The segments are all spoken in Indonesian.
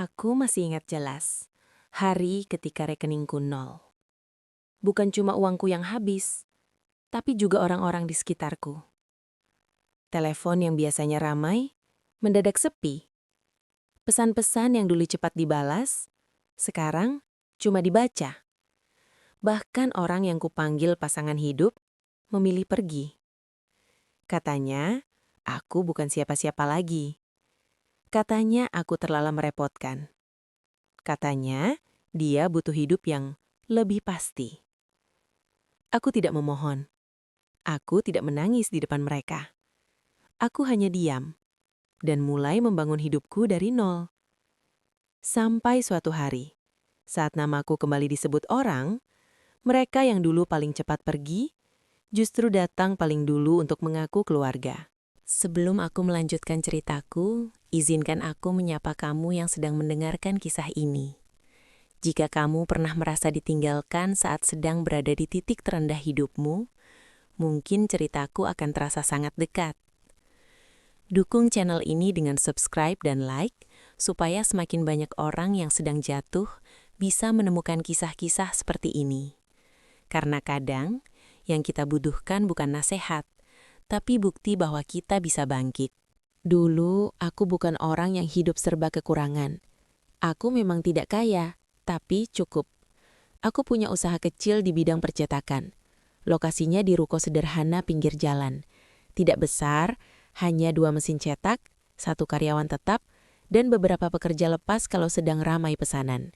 Aku masih ingat jelas, hari ketika rekeningku nol. Bukan cuma uangku yang habis, tapi juga orang-orang di sekitarku. Telepon yang biasanya ramai, mendadak sepi. Pesan-pesan yang dulu cepat dibalas, sekarang cuma dibaca. Bahkan orang yang kupanggil pasangan hidup, memilih pergi. Katanya, aku bukan siapa-siapa lagi. Katanya aku terlalu merepotkan. Katanya, dia butuh hidup yang lebih pasti. Aku tidak memohon. Aku tidak menangis di depan mereka. Aku hanya diam dan mulai membangun hidupku dari nol. Sampai suatu hari, saat namaku kembali disebut orang, mereka yang dulu paling cepat pergi, justru datang paling dulu untuk mengaku keluarga. Sebelum aku melanjutkan ceritaku, izinkan aku menyapa kamu yang sedang mendengarkan kisah ini. Jika kamu pernah merasa ditinggalkan saat sedang berada di titik terendah hidupmu, mungkin ceritaku akan terasa sangat dekat. Dukung channel ini dengan subscribe dan like, supaya semakin banyak orang yang sedang jatuh bisa menemukan kisah-kisah seperti ini. Karena kadang, yang kita butuhkan bukan nasihat, tapi bukti bahwa kita bisa bangkit. Dulu, aku bukan orang yang hidup serba kekurangan. Aku memang tidak kaya, tapi cukup. Aku punya usaha kecil di bidang percetakan. Lokasinya di ruko sederhana pinggir jalan. Tidak besar, hanya 2 mesin cetak, 1 karyawan tetap, dan beberapa pekerja lepas kalau sedang ramai pesanan.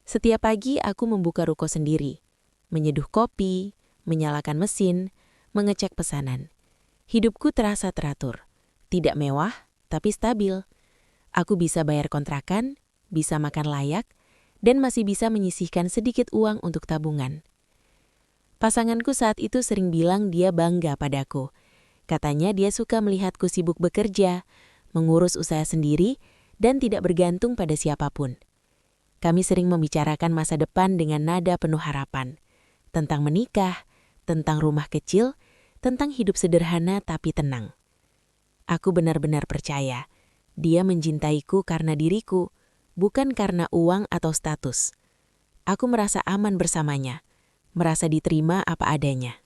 Setiap pagi aku membuka ruko sendiri, menyeduh kopi, menyalakan mesin, mengecek pesanan. Hidupku terasa teratur. Tidak mewah, tapi stabil. Aku bisa bayar kontrakan, bisa makan layak, dan masih bisa menyisihkan sedikit uang untuk tabungan. Pasanganku saat itu sering bilang dia bangga padaku. Katanya dia suka melihatku sibuk bekerja, mengurus usaha sendiri, dan tidak bergantung pada siapapun. Kami sering membicarakan masa depan dengan nada penuh harapan. Tentang menikah, tentang rumah kecil, tentang hidup sederhana tapi tenang. Aku benar-benar percaya, dia mencintaiku karena diriku, bukan karena uang atau status. Aku merasa aman bersamanya, merasa diterima apa adanya.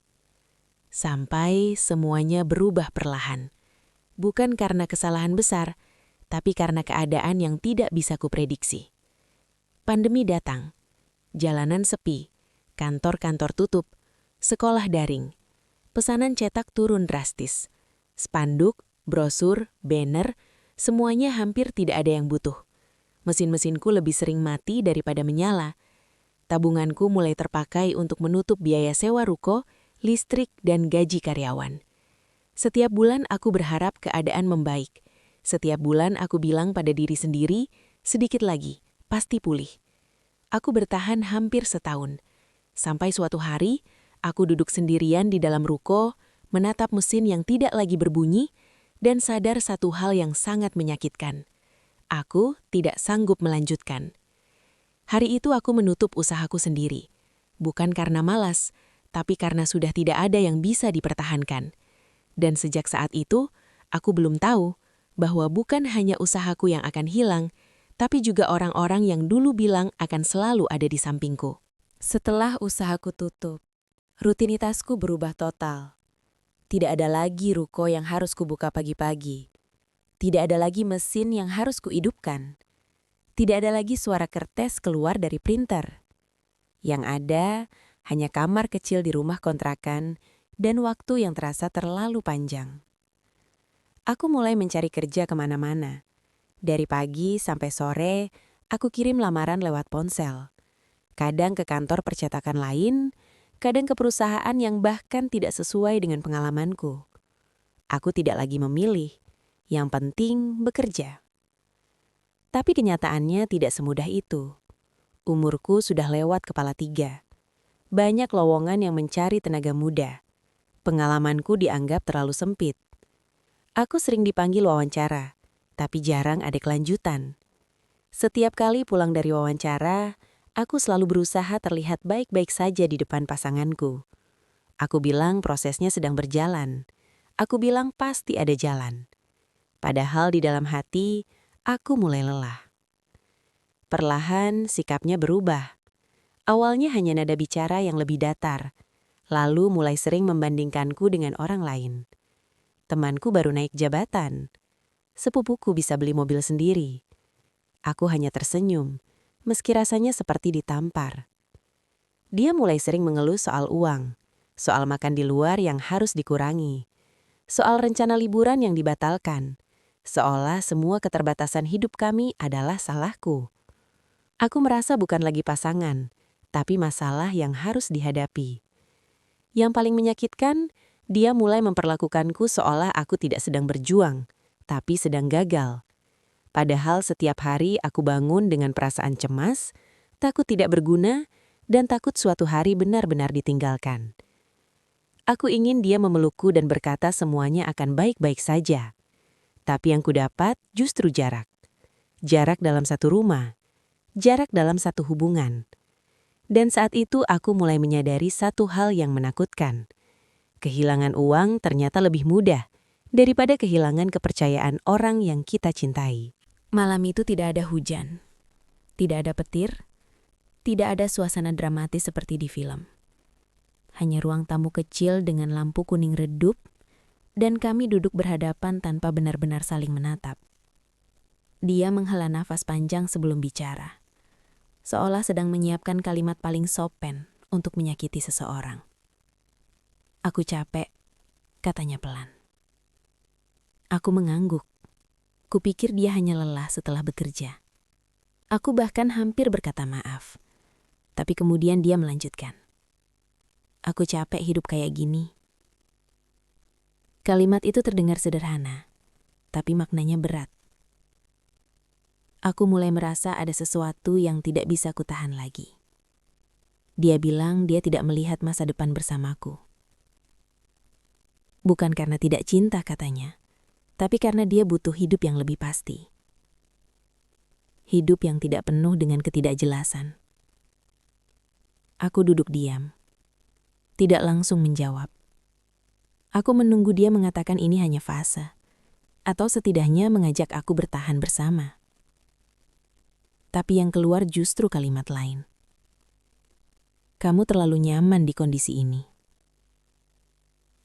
Sampai semuanya berubah perlahan. Bukan karena kesalahan besar, tapi karena keadaan yang tidak bisa kuprediksi. Pandemi datang, jalanan sepi, kantor-kantor tutup, sekolah daring. Pesanan cetak turun drastis. Spanduk, brosur, banner, semuanya hampir tidak ada yang butuh. Mesin-mesinku lebih sering mati daripada menyala. Tabunganku mulai terpakai untuk menutup biaya sewa ruko, listrik, dan gaji karyawan. Setiap bulan aku berharap keadaan membaik. Setiap bulan aku bilang pada diri sendiri, sedikit lagi, pasti pulih. Aku bertahan hampir setahun. Sampai suatu hari, aku duduk sendirian di dalam ruko, menatap mesin yang tidak lagi berbunyi, dan sadar satu hal yang sangat menyakitkan. Aku tidak sanggup melanjutkan. Hari itu aku menutup usahaku sendiri. Bukan karena malas, tapi karena sudah tidak ada yang bisa dipertahankan. Dan sejak saat itu, aku belum tahu bahwa bukan hanya usahaku yang akan hilang, tapi juga orang-orang yang dulu bilang akan selalu ada di sampingku. Setelah usahaku tutup, rutinitasku berubah total. Tidak ada lagi ruko yang harus kubuka pagi-pagi. Tidak ada lagi mesin yang harus kuhidupkan. Tidak ada lagi suara kertas keluar dari printer. Yang ada hanya kamar kecil di rumah kontrakan dan waktu yang terasa terlalu panjang. Aku mulai mencari kerja kemana-mana. Dari pagi sampai sore, aku kirim lamaran lewat ponsel. Kadang ke kantor percetakan lain, kadang ke perusahaan yang bahkan tidak sesuai dengan pengalamanku. Aku tidak lagi memilih, yang penting bekerja. Tapi kenyataannya tidak semudah itu. Umurku sudah lewat kepala 3. Banyak lowongan yang mencari tenaga muda. Pengalamanku dianggap terlalu sempit. Aku sering dipanggil wawancara, tapi jarang ada kelanjutan. Setiap kali pulang dari wawancara, aku selalu berusaha terlihat baik-baik saja di depan pasanganku. Aku bilang prosesnya sedang berjalan. Aku bilang pasti ada jalan. Padahal di dalam hati, aku mulai lelah. Perlahan sikapnya berubah. Awalnya hanya nada bicara yang lebih datar, lalu mulai sering membandingkanku dengan orang lain. Temanku baru naik jabatan. Sepupuku bisa beli mobil sendiri. Aku hanya tersenyum, meski rasanya seperti ditampar. Dia mulai sering mengeluh soal uang, soal makan di luar yang harus dikurangi, soal rencana liburan yang dibatalkan, seolah semua keterbatasan hidup kami adalah salahku. Aku merasa bukan lagi pasangan, tapi masalah yang harus dihadapi. Yang paling menyakitkan, dia mulai memperlakukanku seolah aku tidak sedang berjuang, tapi sedang gagal. Padahal setiap hari aku bangun dengan perasaan cemas, takut tidak berguna, dan takut suatu hari benar-benar ditinggalkan. Aku ingin dia memelukku dan berkata semuanya akan baik-baik saja. Tapi yang kudapat justru jarak. Jarak dalam satu rumah. Jarak dalam satu hubungan. Dan saat itu aku mulai menyadari satu hal yang menakutkan. Kehilangan uang ternyata lebih mudah daripada kehilangan kepercayaan orang yang kita cintai. Malam itu tidak ada hujan. Tidak ada petir. Tidak ada suasana dramatis seperti di film. Hanya ruang tamu kecil dengan lampu kuning redup, dan kami duduk berhadapan tanpa benar-benar saling menatap. Dia menghela nafas panjang sebelum bicara, seolah sedang menyiapkan kalimat paling sopan untuk menyakiti seseorang. "Aku capek," katanya pelan. Aku mengangguk. Kupikir dia hanya lelah setelah bekerja. Aku bahkan hampir berkata maaf. Tapi kemudian dia melanjutkan. "Aku capek hidup kayak gini." Kalimat itu terdengar sederhana, tapi maknanya berat. Aku mulai merasa ada sesuatu yang tidak bisa kutahan lagi. Dia bilang dia tidak melihat masa depan bersamaku. Bukan karena tidak cinta katanya, tapi karena dia butuh hidup yang lebih pasti. Hidup yang tidak penuh dengan ketidakjelasan. Aku duduk diam, tidak langsung menjawab. Aku menunggu dia mengatakan ini hanya fase, atau setidaknya mengajak aku bertahan bersama. Tapi yang keluar justru kalimat lain. "Kamu terlalu nyaman di kondisi ini."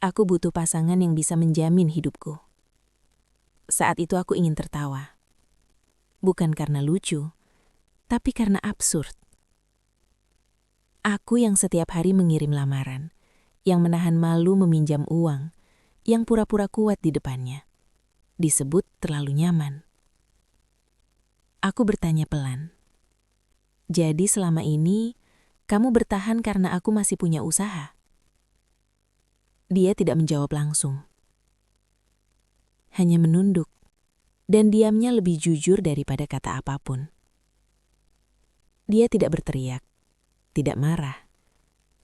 Aku butuh pasangan yang bisa menjamin hidupku. Saat itu aku ingin tertawa. Bukan karena lucu, tapi karena absurd. Aku yang setiap hari mengirim lamaran, yang menahan malu meminjam uang, yang pura-pura kuat di depannya, disebut terlalu nyaman. Aku bertanya pelan, "Jadi selama ini, kamu bertahan karena aku masih punya usaha?" Dia tidak menjawab langsung. Hanya menunduk, dan diamnya lebih jujur daripada kata apapun. Dia tidak berteriak, tidak marah.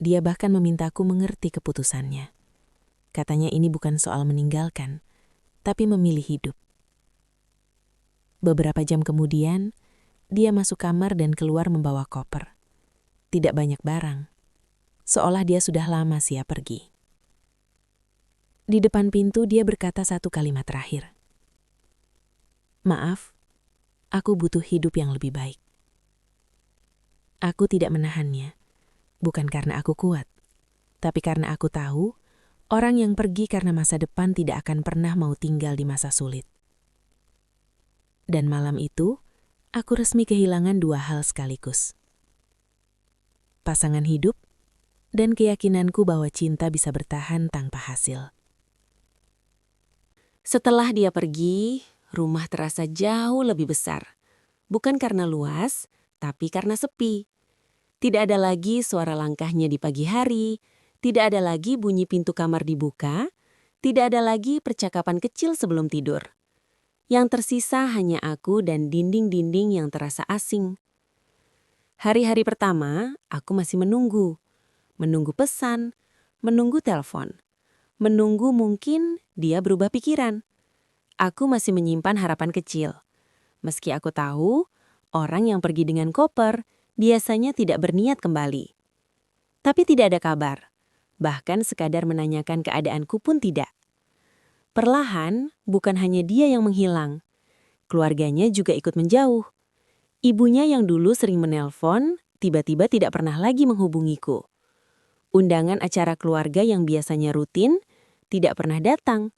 Dia bahkan memintaku mengerti keputusannya. Katanya ini bukan soal meninggalkan, tapi memilih hidup. Beberapa jam kemudian, dia masuk kamar dan keluar membawa koper. Tidak banyak barang, seolah dia sudah lama siap pergi. Di depan pintu dia berkata satu kalimat terakhir. "Maaf, aku butuh hidup yang lebih baik." Aku tidak menahannya, bukan karena aku kuat, tapi karena aku tahu orang yang pergi karena masa depan tidak akan pernah mau tinggal di masa sulit. Dan malam itu, aku resmi kehilangan dua hal sekaligus. Pasangan hidup dan keyakinanku bahwa cinta bisa bertahan tanpa hasil. Setelah dia pergi, rumah terasa jauh lebih besar. Bukan karena luas, tapi karena sepi. Tidak ada lagi suara langkahnya di pagi hari, tidak ada lagi bunyi pintu kamar dibuka, tidak ada lagi percakapan kecil sebelum tidur. Yang tersisa hanya aku dan dinding-dinding yang terasa asing. Hari-hari pertama, aku masih menunggu. Menunggu pesan, menunggu telepon. Menunggu mungkin dia berubah pikiran. Aku masih menyimpan harapan kecil. Meski aku tahu, orang yang pergi dengan koper biasanya tidak berniat kembali. Tapi tidak ada kabar. Bahkan sekadar menanyakan keadaanku pun tidak. Perlahan, bukan hanya dia yang menghilang. Keluarganya juga ikut menjauh. Ibunya yang dulu sering menelpon, tiba-tiba tidak pernah lagi menghubungiku. Undangan acara keluarga yang biasanya rutin, tidak pernah datang.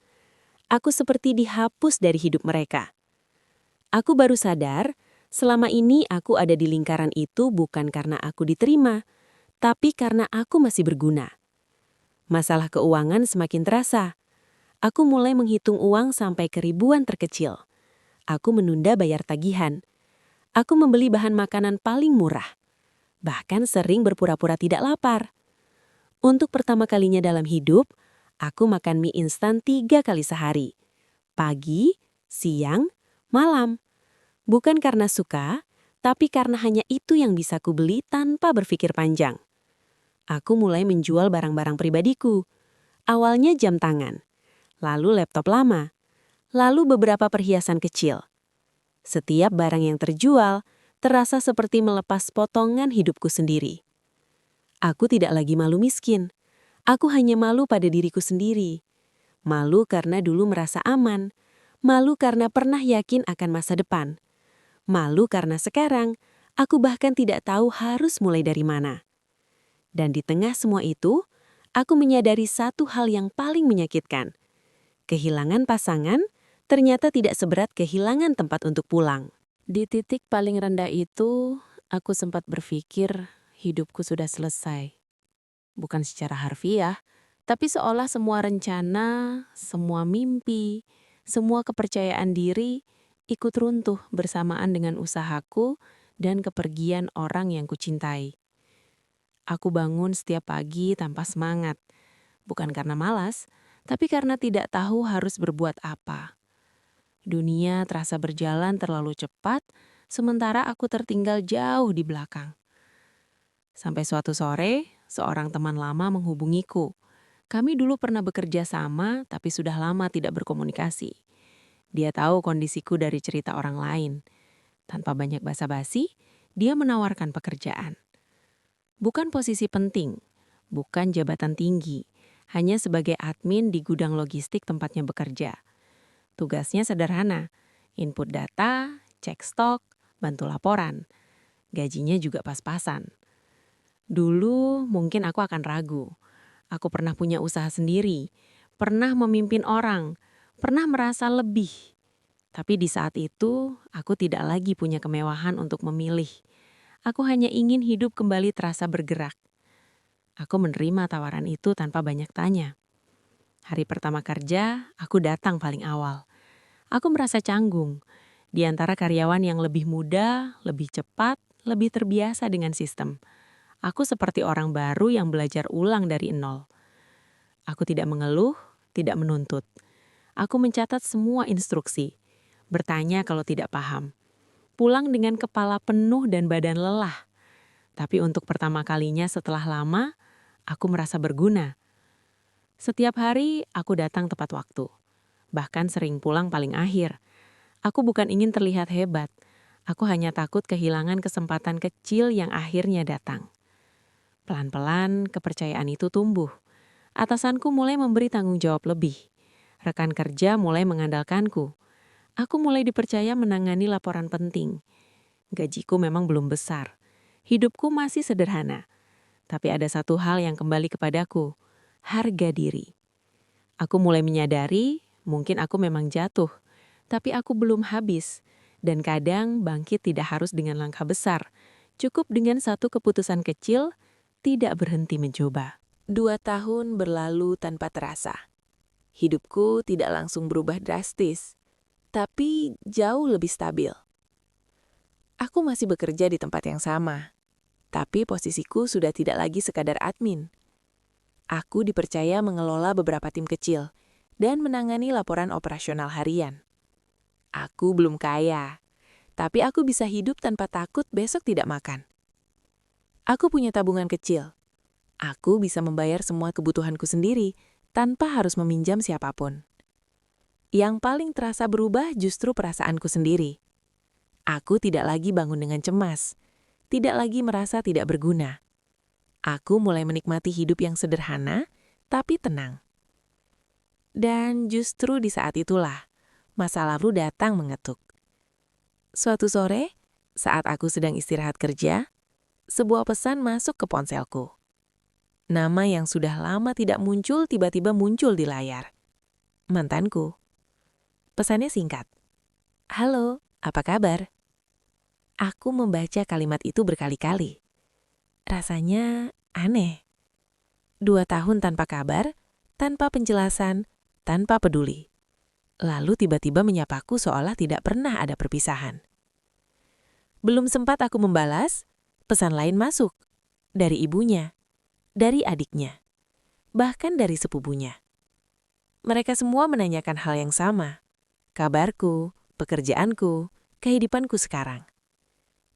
Aku seperti dihapus dari hidup mereka. Aku baru sadar, selama ini aku ada di lingkaran itu bukan karena aku diterima, tapi karena aku masih berguna. Masalah keuangan semakin terasa. Aku mulai menghitung uang sampai ke ribuan terkecil. Aku menunda bayar tagihan. Aku membeli bahan makanan paling murah. Bahkan sering berpura-pura tidak lapar. Untuk pertama kalinya dalam hidup, aku makan mie instan 3 kali sehari. Pagi, siang, malam. Bukan karena suka, tapi karena hanya itu yang bisa kubeli tanpa berpikir panjang. Aku mulai menjual barang-barang pribadiku. Awalnya jam tangan, lalu laptop lama, lalu beberapa perhiasan kecil. Setiap barang yang terjual terasa seperti melepas potongan hidupku sendiri. Aku tidak lagi malu miskin. Aku hanya malu pada diriku sendiri. Malu karena dulu merasa aman. Malu karena pernah yakin akan masa depan. Malu karena sekarang, aku bahkan tidak tahu harus mulai dari mana. Dan di tengah semua itu, aku menyadari satu hal yang paling menyakitkan. Kehilangan pasangan ternyata tidak seberat kehilangan tempat untuk pulang. Di titik paling rendah itu, aku sempat berpikir hidupku sudah selesai. Bukan secara harfiah, tapi seolah semua rencana, semua mimpi, semua kepercayaan diri ikut runtuh bersamaan dengan usahaku dan kepergian orang yang kucintai. Aku bangun setiap pagi tanpa semangat, bukan karena malas, tapi karena tidak tahu harus berbuat apa. Dunia terasa berjalan terlalu cepat, sementara aku tertinggal jauh di belakang. Sampai suatu sore, seorang teman lama menghubungiku. Kami dulu pernah bekerja sama, tapi sudah lama tidak berkomunikasi. Dia tahu kondisiku dari cerita orang lain. Tanpa banyak basa-basi, dia menawarkan pekerjaan. Bukan posisi penting, bukan jabatan tinggi, hanya sebagai admin di gudang logistik tempatnya bekerja. Tugasnya sederhana, input data, cek stok, bantu laporan. Gajinya juga pas-pasan. Dulu mungkin aku akan ragu. Aku pernah punya usaha sendiri, pernah memimpin orang, pernah merasa lebih. Tapi di saat itu, aku tidak lagi punya kemewahan untuk memilih. Aku hanya ingin hidup kembali terasa bergerak. Aku menerima tawaran itu tanpa banyak tanya. Hari pertama kerja, aku datang paling awal. Aku merasa canggung. Di antara karyawan yang lebih muda, lebih cepat, lebih terbiasa dengan sistem. Aku seperti orang baru yang belajar ulang dari nol. Aku tidak mengeluh, tidak menuntut. Aku mencatat semua instruksi. Bertanya kalau tidak paham. Pulang dengan kepala penuh dan badan lelah. Tapi untuk pertama kalinya setelah lama, aku merasa berguna. Setiap hari, aku datang tepat waktu. Bahkan sering pulang paling akhir. Aku bukan ingin terlihat hebat. Aku hanya takut kehilangan kesempatan kecil yang akhirnya datang. Pelan-pelan, kepercayaan itu tumbuh. Atasanku mulai memberi tanggung jawab lebih. Rekan kerja mulai mengandalkanku. Aku mulai dipercaya menangani laporan penting. Gajiku memang belum besar. Hidupku masih sederhana. Tapi ada satu hal yang kembali kepadaku. Harga diri. Aku mulai menyadari, mungkin aku memang jatuh. Tapi aku belum habis. Dan kadang bangkit tidak harus dengan langkah besar. Cukup dengan satu keputusan kecil, tidak berhenti mencoba. 2 tahun berlalu tanpa terasa. Hidupku tidak langsung berubah drastis, tapi jauh lebih stabil. Aku masih bekerja di tempat yang sama, tapi posisiku sudah tidak lagi sekadar admin. Aku dipercaya mengelola beberapa tim kecil dan menangani laporan operasional harian. Aku belum kaya, tapi aku bisa hidup tanpa takut besok tidak makan. Aku punya tabungan kecil. Aku bisa membayar semua kebutuhanku sendiri tanpa harus meminjam siapapun. Yang paling terasa berubah justru perasaanku sendiri. Aku tidak lagi bangun dengan cemas, tidak lagi merasa tidak berguna. Aku mulai menikmati hidup yang sederhana, tapi tenang. Dan justru di saat itulah, masa lalu datang mengetuk. Suatu sore, Saat aku sedang istirahat kerja, sebuah pesan masuk ke ponselku. Nama yang sudah lama tidak muncul tiba-tiba muncul di layar. Mantanku. Pesannya singkat. Halo, apa kabar? Aku membaca kalimat itu berkali-kali. Rasanya aneh. 2 tahun tanpa kabar, tanpa penjelasan, tanpa peduli. Lalu tiba-tiba menyapaku seolah tidak pernah ada perpisahan. Belum sempat aku membalas, pesan lain masuk. Dari ibunya, dari adiknya, bahkan dari sepupunya. Mereka semua menanyakan hal yang sama. Kabarku, pekerjaanku, kehidupanku sekarang.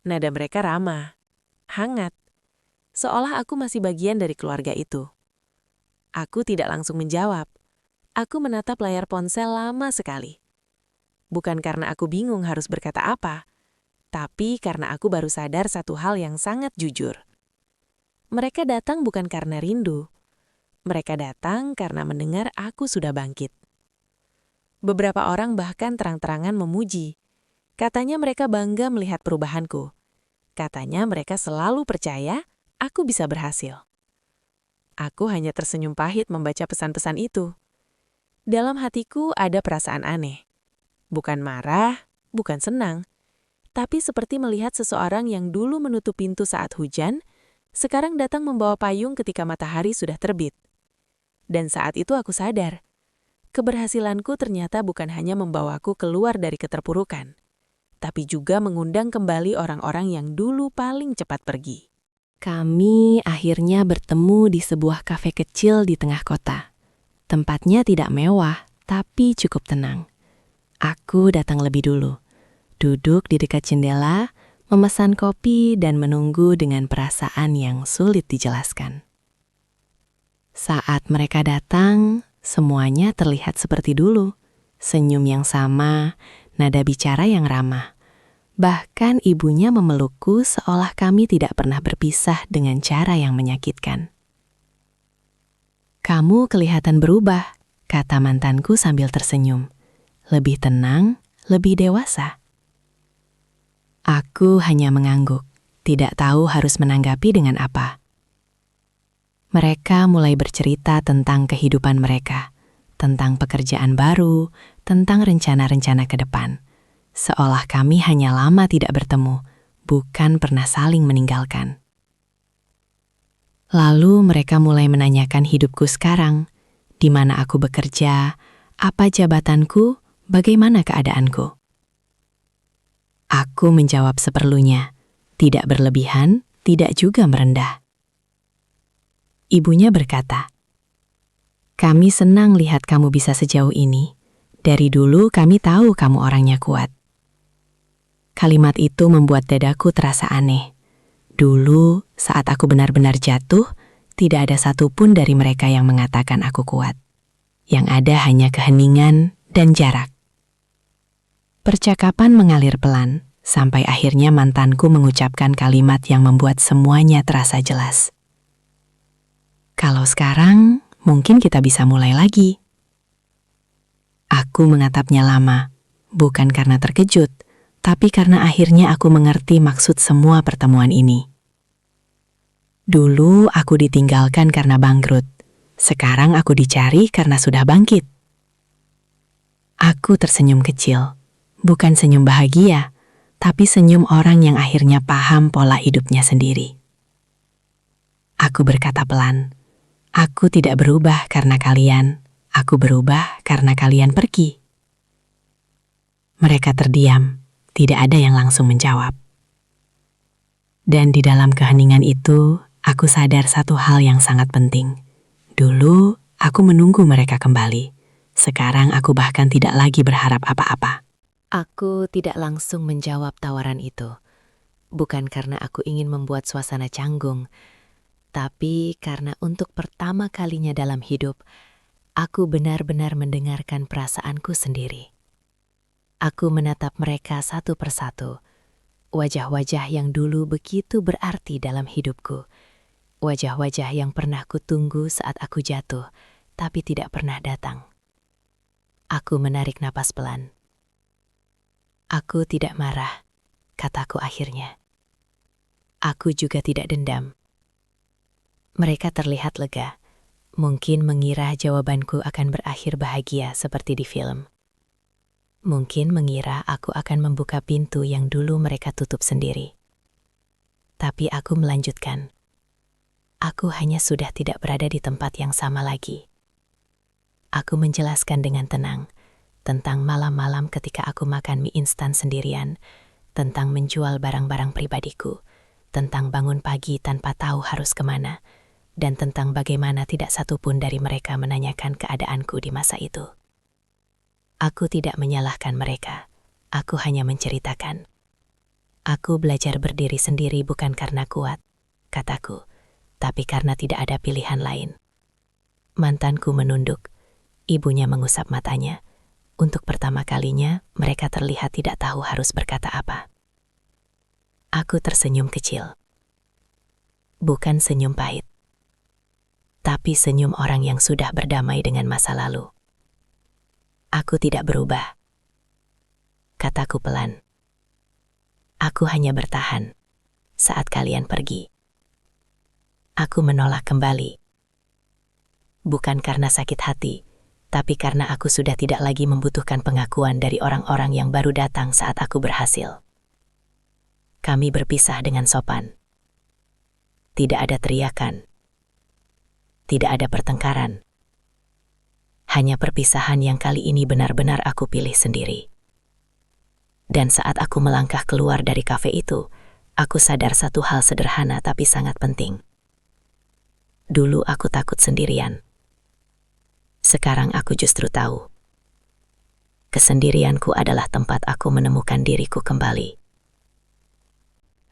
Nada mereka ramah, hangat, seolah aku masih bagian dari keluarga itu. Aku tidak langsung menjawab. Aku menatap layar ponsel lama sekali. Bukan karena aku bingung harus berkata apa, tapi karena aku baru sadar satu hal yang sangat jujur. Mereka datang bukan karena rindu. Mereka datang karena mendengar aku sudah bangkit. Beberapa orang bahkan terang-terangan memuji. Katanya mereka bangga melihat perubahanku. Katanya mereka selalu percaya aku bisa berhasil. Aku hanya tersenyum pahit membaca pesan-pesan itu. Dalam hatiku ada perasaan aneh. Bukan marah, bukan senang. Tapi seperti melihat seseorang yang dulu menutup pintu saat hujan, sekarang datang membawa payung ketika matahari sudah terbit. Dan saat itu aku sadar, keberhasilanku ternyata bukan hanya membawaku keluar dari keterpurukan, tapi juga mengundang kembali orang-orang yang dulu paling cepat pergi. Kami akhirnya bertemu di sebuah kafe kecil di tengah kota. Tempatnya tidak mewah, tapi cukup tenang. Aku datang lebih dulu. Duduk di dekat jendela, memesan kopi dan menunggu dengan perasaan yang sulit dijelaskan. Saat mereka datang, semuanya terlihat seperti dulu. Senyum yang sama, nada bicara yang ramah. Bahkan ibunya memelukku seolah kami tidak pernah berpisah dengan cara yang menyakitkan. Kamu kelihatan berubah, kata mantanku sambil tersenyum. Lebih tenang, lebih dewasa. Aku hanya mengangguk, tidak tahu harus menanggapi dengan apa. Mereka mulai bercerita tentang kehidupan mereka, tentang pekerjaan baru, tentang rencana-rencana ke depan. Seolah kami hanya lama tidak bertemu, bukan pernah saling meninggalkan. Lalu mereka mulai menanyakan hidupku sekarang, di mana aku bekerja, apa jabatanku, bagaimana keadaanku. Aku menjawab seperlunya, tidak berlebihan, tidak juga merendah. Ibunya berkata, "Kami senang lihat kamu bisa sejauh ini. Dari dulu kami tahu kamu orangnya kuat." Kalimat itu membuat dadaku terasa aneh. Dulu, saat aku benar-benar jatuh, tidak ada satupun dari mereka yang mengatakan aku kuat. Yang ada hanya keheningan dan jarak. Percakapan mengalir pelan, sampai akhirnya mantanku mengucapkan kalimat yang membuat semuanya terasa jelas. Kalau sekarang, mungkin kita bisa mulai lagi. Aku mengatapnya lama, bukan karena terkejut, tapi karena akhirnya aku mengerti maksud semua pertemuan ini. Dulu aku ditinggalkan karena bangkrut, sekarang aku dicari karena sudah bangkit. Aku tersenyum kecil. Bukan senyum bahagia, tapi senyum orang yang akhirnya paham pola hidupnya sendiri. Aku berkata pelan, aku tidak berubah karena kalian, aku berubah karena kalian pergi. Mereka terdiam, tidak ada yang langsung menjawab. Dan di dalam keheningan itu, aku sadar satu hal yang sangat penting. Dulu, aku menunggu mereka kembali. Sekarang aku bahkan tidak lagi berharap apa-apa. Aku tidak langsung menjawab tawaran itu. Bukan karena aku ingin membuat suasana canggung, tapi karena untuk pertama kalinya dalam hidup, aku benar-benar mendengarkan perasaanku sendiri. Aku menatap mereka satu persatu, wajah-wajah yang dulu begitu berarti dalam hidupku, wajah-wajah yang pernah kutunggu saat aku jatuh, tapi tidak pernah datang. Aku menarik napas pelan. Aku tidak marah, kataku akhirnya. Aku juga tidak dendam. Mereka terlihat lega, mungkin mengira jawabanku akan berakhir bahagia seperti di film. Mungkin mengira aku akan membuka pintu yang dulu mereka tutup sendiri. Tapi aku melanjutkan. Aku hanya sudah tidak berada di tempat yang sama lagi. Aku menjelaskan dengan tenang tentang malam-malam ketika aku makan mie instan sendirian, tentang menjual barang-barang pribadiku, tentang bangun pagi tanpa tahu harus kemana, dan tentang bagaimana tidak satupun dari mereka menanyakan keadaanku di masa itu. Aku tidak menyalahkan mereka, aku hanya menceritakan. Aku belajar berdiri sendiri bukan karena kuat, kataku, tapi karena tidak ada pilihan lain. Mantanku menunduk, ibunya mengusap matanya. Untuk pertama kalinya, mereka terlihat tidak tahu harus berkata apa. Aku tersenyum kecil. Bukan senyum pahit, tapi senyum orang yang sudah berdamai dengan masa lalu. Aku tidak berubah, kataku pelan. Aku hanya bertahan saat kalian pergi. Aku menolak kembali. Bukan karena sakit hati, tapi karena aku sudah tidak lagi membutuhkan pengakuan dari orang-orang yang baru datang saat aku berhasil. Kami berpisah dengan sopan. Tidak ada teriakan. Tidak ada pertengkaran. Hanya perpisahan yang kali ini benar-benar aku pilih sendiri. Dan saat aku melangkah keluar dari kafe itu, aku sadar satu hal sederhana tapi sangat penting. Dulu aku takut sendirian. Sekarang aku justru tahu. Kesendirianku adalah tempat aku menemukan diriku kembali.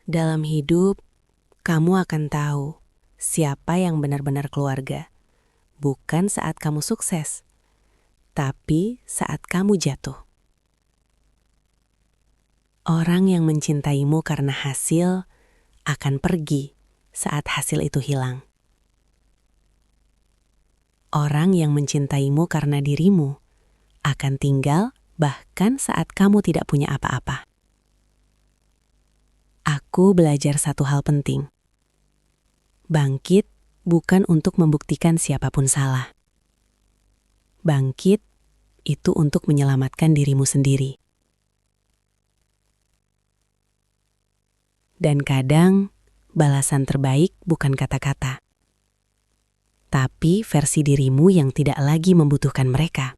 Dalam hidup, kamu akan tahu siapa yang benar-benar keluarga. Bukan saat kamu sukses, tapi saat kamu jatuh. Orang yang mencintaimu karena hasil akan pergi saat hasil itu hilang. Orang yang mencintaimu karena dirimu akan tinggal bahkan saat kamu tidak punya apa-apa. Aku belajar satu hal penting. Bangkit bukan untuk membuktikan siapapun salah. Bangkit itu untuk menyelamatkan dirimu sendiri. Dan kadang balasan terbaik bukan kata-kata, tapi versi dirimu yang tidak lagi membutuhkan mereka.